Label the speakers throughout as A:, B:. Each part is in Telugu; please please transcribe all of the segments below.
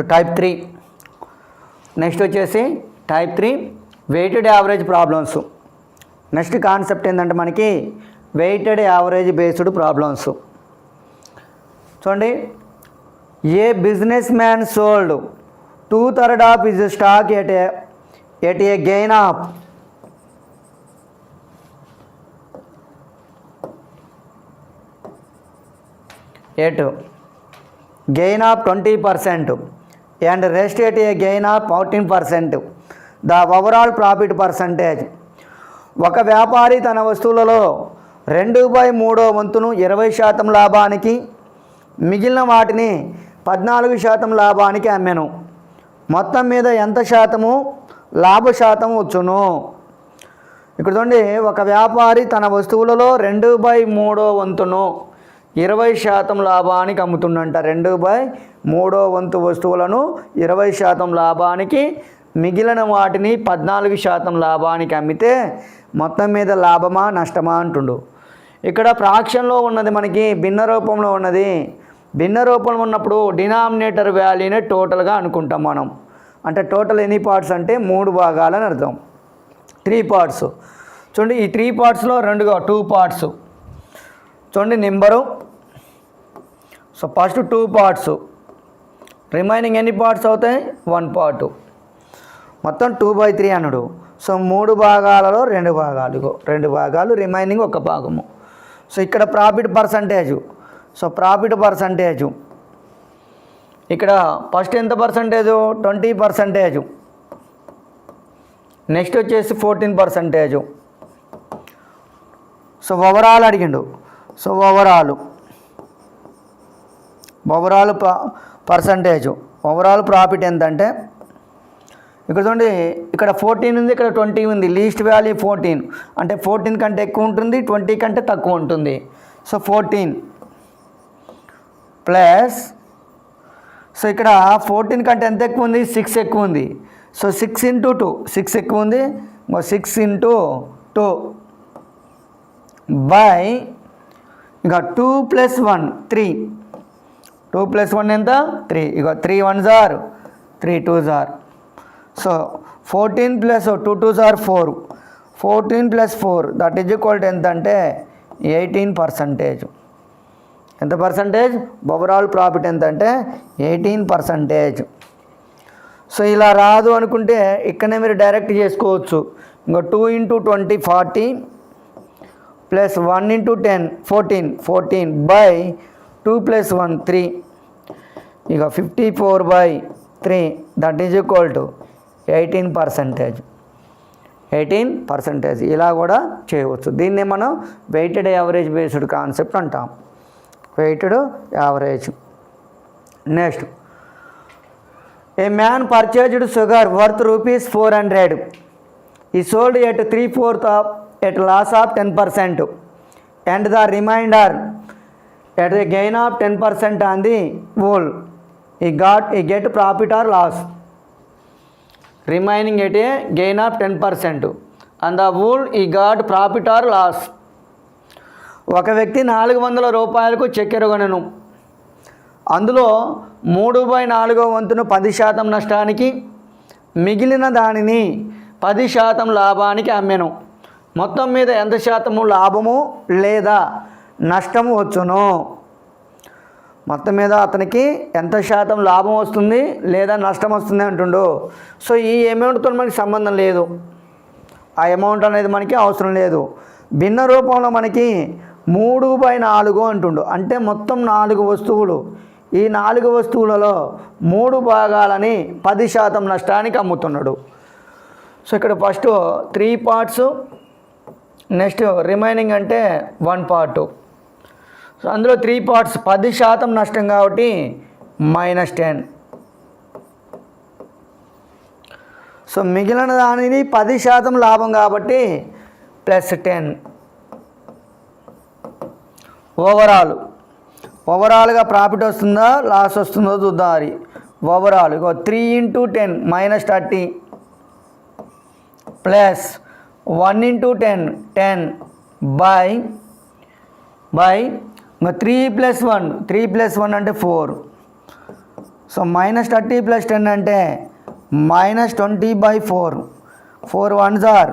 A: టైప్ 3 నెక్స్ట్ వచ్చేసి type 3 weighted average problems. Next concept ఏంటంటే మనకి వెయిటెడ్ యావరేజ్ బేస్డ్ ప్రాబ్లమ్స్. చూడండి, a businessman sold 2/3 of his stock at a gain of gain of 20% and rest at a gain of 14%. The overall profit percentage. ఒక వ్యాపారి తన వస్తువులలో 2/3 వంతును 20% లాభానికి, మిగిలిన వాటిని 14% లాభానికి అమ్మెను. మొత్తం మీద ఎంత శాతము లాభ శాతం వచ్చును? ఇక్కడ చూడండి, ఒక వ్యాపారి తన వస్తువులలో 2/3 వంతును 20% లాభానికి అమ్ముతుండంట. 2/3 వంతు వస్తువులను 20% లాభానికి, మిగిలిన వాటిని 14% లాభానికి అమ్మితే మొత్తం మీద లాభమా నష్టమా అంటుండు. ఇక్కడ ఫ్రాక్షన్లో ఉన్నది మనకి భిన్న రూపంలో ఉన్నది. భిన్న రూపంలో ఉన్నప్పుడు డినామినేటర్ వాల్యూనే టోటల్గా అనుకుంటాం మనం. అంటే టోటల్ ఎన్ని పార్ట్స్ అంటే 3 భాగాలని అర్థం. 3 పార్ట్స్. చూడండి, ఈ 3 పార్ట్స్లో 2 పార్ట్స్. చూడండి number. So first 2 parts, remaining ఎన్ని పార్ట్స్ అవుతాయి? 1 పార్ట్. మొత్తం 2/3 అన్నాడు. సో 3 భాగాలలో 2 భాగాలు, 2 భాగాలు, రిమైనింగ్ 1 భాగము. సో ఇక్కడ profit percentage. So profit percentage ఇక్కడ ఫస్ట్ ఎంత పర్సంటేజు? 20%. నెక్స్ట్ వచ్చేసి 14%. సో ఓవరాల్ అడిగిండు. So overall percentage, overall profit ఎంతంటే ఇక్కడ చూడండి, ఇక్కడ 14 ఉంది, ఇక్కడ 20 ఉంది. లీస్ట్ వాల్యూ 14 అంటే 14 కంటే ఎక్కువ ఉంటుంది, 20 కంటే తక్కువ ఉంటుంది. సో 14 ప్లస్, సో ఇక్కడ 14 కంటే ఎంత ఎక్కువ ఉంది? 6 ఎక్కువ ఉంది. సో 6 × 2, 6 ఎక్కువ ఉంది, 6 × 2 బై ఇక 2 + 1 3. 2 + 1 ఎంత? 3. ఇక 3 1s are 3 2s are. So 14 + 2 2s are 4. 14 + 4 that is equal to ఎంత అంటే 18%. ఎంత పర్సంటేజ్? ఓవరాల్ ప్రాఫిట్ ఎంత అంటే 18%. సో ఇలా రాదు అనుకుంటే ఇక్కడనే మీరు డైరెక్ట్ చేసుకోవచ్చు. ఇంకో 2 × 20 40 ప్లస్ 1 × 10 14 బై 2 + 1 3. ఇక 54/3 దట్ ఈజ్ ఈక్వల్ టు 18%. 18%. ఇలా కూడా చేయవచ్చు. దీన్నే మనం వెయిటెడ్ యావరేజ్ బేస్డ్ కాన్సెప్ట్ అంటాం. Weighted average. Next, a man purchased sugar worth ₹400. He sold at 3/4 at loss of 10% and the remainder at a gain of 10% on the whole. He get profit or loss. Remaining at a gain of 10% on the whole he got profit or loss. ఒక వ్యక్తి 400 రూపాయలకు చక్కెర కొనెను. అందులో 3/4 వంతును 10% నష్టానికి, మిగిలిన దానిని 10% లాభానికి అమ్మెను. మొత్తం మీద ఎంత శాతము లాభము లేదా నష్టము వచ్చును? మొత్తం మీద అతనికి ఎంత శాతం లాభం వస్తుంది లేదా నష్టం వస్తుంది అంటుండు. సో ఈ అమౌంట్తో మనకి సంబంధం లేదు. ఆ అమౌంట్ అనేది మనకి అవసరం లేదు. భిన్న రూపంలో మనకి 3/4 అంటుండు. అంటే మొత్తం 4 వస్తువులు. ఈ 4 వస్తువులలో 3 భాగాలని 10% నష్టానికి అమ్ముతున్నాడు. సో ఇక్కడ ఫస్ట్ 3 పార్ట్స్, నెక్స్ట్ రిమైనింగ్ అంటే 1 పార్ట్. సో అందులో 3 పార్ట్స్ 10% నష్టం కాబట్టి -10. సో మిగిలిన దానిని 10% లాభం కాబట్టి +10. ఓవరాల్గా ప్రాఫిట్ వస్తుందా లాస్ వస్తుందో చూద్దాం. అది ఓవరాల్ 3 × 10 -30 ప్లస్ 1 × 10 10 బై 3 + 1 అంటే 4 సో -30 + 10 అంటే -20/4. 4 1s are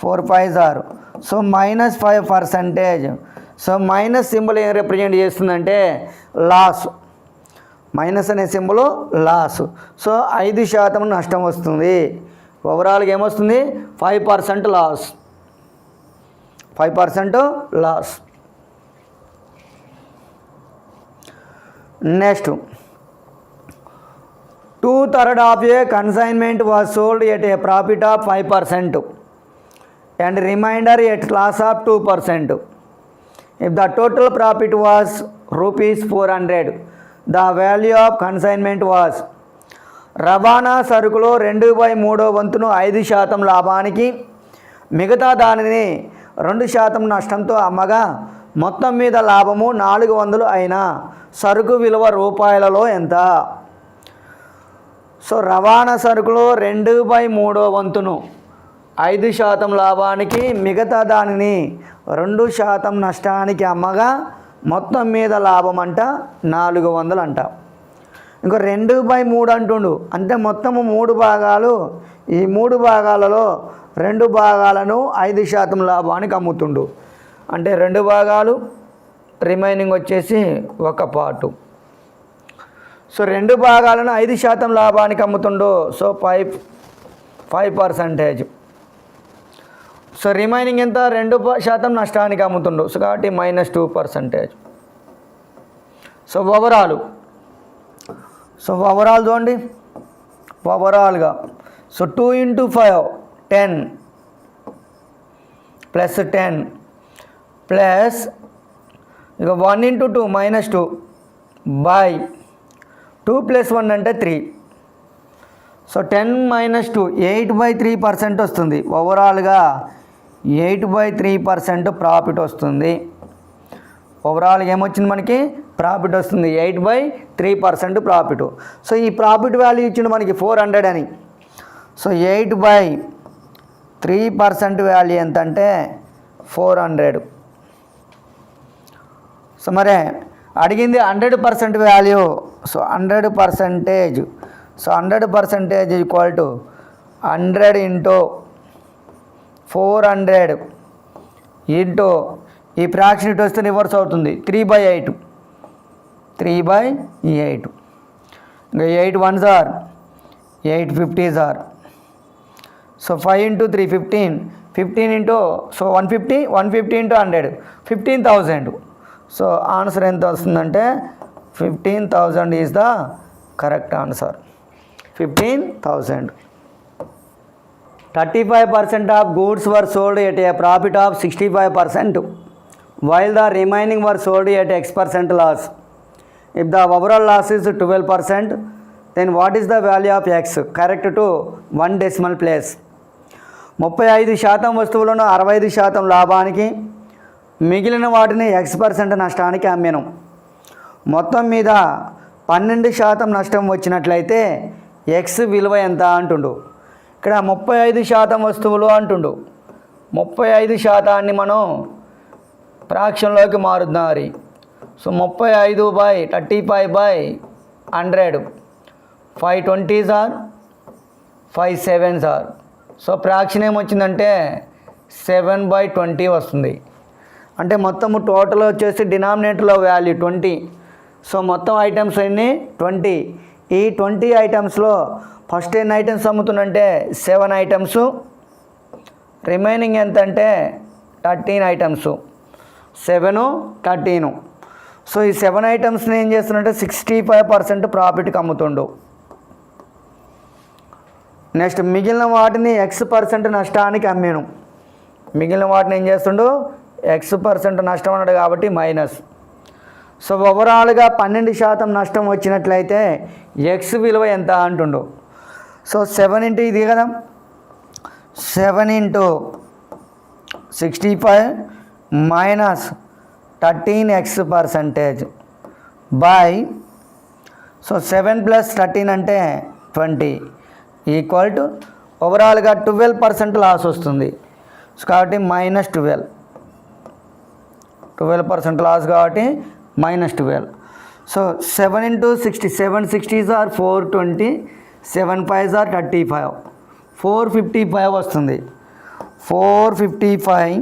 A: 4 5s are. So -5%. సో మైనస్ సింబల్ ఏం రిప్రజెంట్ చేస్తుందంటే లాస్. మైనస్ అనే సింబల్ లాస్. సో 5% నష్టం వస్తుంది. ఓవరాల్గా ఏమొస్తుంది 5% loss. 5% loss. Next 2/3 of a consignment was sold at a profit of 5% and remainder at loss of 2%. If the total profit was ₹400, the value of consignment was. రవాణా సరుకులో 2/3 వంతును 5% లాభానికి మిగతా దానిని 2% నష్టంతో అమ్మగా మొత్తం మీద లాభము 400 అయినా సరుకు విలువ రూపాయలలో ఎంత? సో రవాణా సరుకులో 2/3 వంతును 5% లాభానికి మిగతా దానిని 2% నష్టానికి అమ్మగా మొత్తం మీద లాభం అంట 400 అంట. ఇంకో 2/3 అంటుండు అంటే మొత్తము 3 భాగాలు. ఈ 3 భాగాలలో 2 భాగాలను 5% లాభానికి అమ్ముతుండు. అంటే 2 భాగాలు, రిమైనింగ్ వచ్చేసి 1 పార్టు. సో 2 భాగాలను 5% లాభానికి అమ్ముతుండు. సో 5%. సో రిమైనింగ్ ఎంత? 2% నష్టానికి అమ్ముతుండు. సో కాబట్టి -2%. సో ఓవరాల్ చూడండి. ఓవరాల్గా సో 2 × 5 10 +10 ప్లస్ ఇక 1 × 2 -2 బై 2 + 1 అంటే 3. సో 10 - 2 8/3% వస్తుంది. ఓవరాల్గా 8/3% ప్రాఫిట్ వస్తుంది. ఓవరాల్గా ఏమొచ్చింది మనకి? ప్రాఫిట్ వస్తుంది. 8/3% ప్రాఫిట్. సో ఈ ప్రాఫిట్ వాల్యూ ఇచ్చిండు మనకి 400 అని. సో 8/3% వాల్యూ ఎంత అంటే 400. సో మరి అడిగింది 100% value. So 100%. So 100% equal to 100 × 400 into ఈ ఫ్రాక్షన్ ఇటు వస్తే రివర్స్ అవుతుంది 3/8. 3/8. ఇంకా 8 1s are 8 50s are. So 5 × 3 15. 15 into so 150 150 × 100 15,000. So answer ఎంత వస్తుందంటే 15,000 is the correct answer. 15,000. 35% of goods were sold at a profit of 65%, while the remaining were sold at X% loss. If the overall loss is 12%, then what is the value of X? Correct to 1 decimal place. 35% వస్తువులను 65% లాభానికి మిగిలిన వాటిని X% నష్టానికి అమ్మాను. మొత్తం మీద 12% నష్టం వచ్చినట్లయితే X విలువ ఎంత అంటుండు. ఇక్కడ 35% వస్తువులు అంటుండు. 35% మనం ఫ్రాక్షన్లోకి మారుద్దాం. So 35/35/100 5 20s are 5 7s are. So fraction ఏమొచ్చిందంటే 7/20 వస్తుంది. అంటే మొత్తము టోటల్ వచ్చేసి డినామినేటర్లో వాల్యూ 20. సో మొత్తం ఐటమ్స్ ఎన్ని 20. ఈ 20 ఐటమ్స్లో ఫస్ట్ ఎన్ని ఐటమ్స్ అమ్ముతుందంటే 7 ఐటమ్స్. రిమైనింగ్ ఎంత అంటే 13 ఐటమ్స్. 7 13. సో ఈ 7 ఐటమ్స్ని ఏం చేస్తున్నంటే 65% ప్రాఫిట్కి అమ్ముతుండు. నెక్స్ట్ మిగిలిన వాటిని X% నష్టానికి అమ్మాను. మిగిలిన వాటిని ఏం చేస్తుండు X% నష్టం అన్నాడు కాబట్టి మైనస్. సో ఓవరాల్గా 12% నష్టం వచ్చినట్లయితే X విలువ ఎంత అంటుండు. సో 7 × ఇది కదా 7 × 65 మైనస్ 13X% బై సో 7 + 13 అంటే 20 ఈక్వల్ టు ఓవరాల్గా 12% లాస్ వస్తుంది. సో కాబట్టి -12% లాస్ కాబట్టి -12. So 7 into 60, 7 60s are 420, 7 5s are 35, 455 వస్తుంది. 455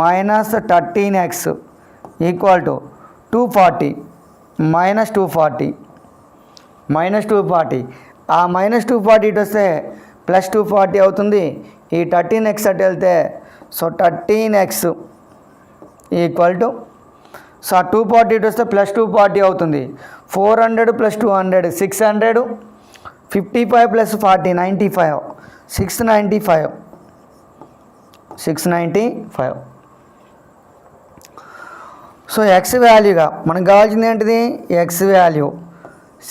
A: minus 13x equal to 240 minus 240 minus 240. ఆ మైనస్ 240 ఇటు వస్తే ప్లస్ 240 అవుతుంది. ఈ 13x అటు వెళ్తే so 13x equal to so 240 ఇటు వస్తే ప్లస్ 240 అవుతుంది. 400 ప్లస్ 200 600, 55 ప్లస్ 40 95, 695. సో ఎక్స్ వాల్యూగా మనకు కావాల్సింది ఏంటిది? X value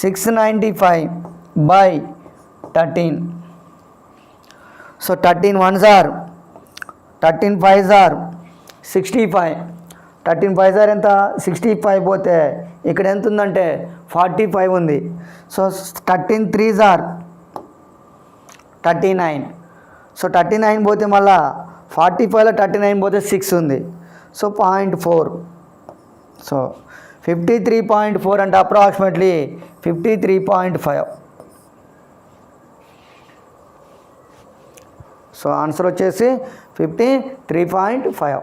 A: 695/13. So 13 1s are 13 5s are 65. 13 5s are ఎంత? 65 పోతే ఇక్కడ ఎంత ఉందంటే 45 ఉంది. So 13 3s are 39. సో 39 పోతే మళ్ళా 45లో 39 పోతే 6 ఉంది. సో 0.4. సో 53.4 అంటే అప్రాక్సిమేట్లీ 53.5. సో ఆన్సర్ వచ్చేసి 53.5.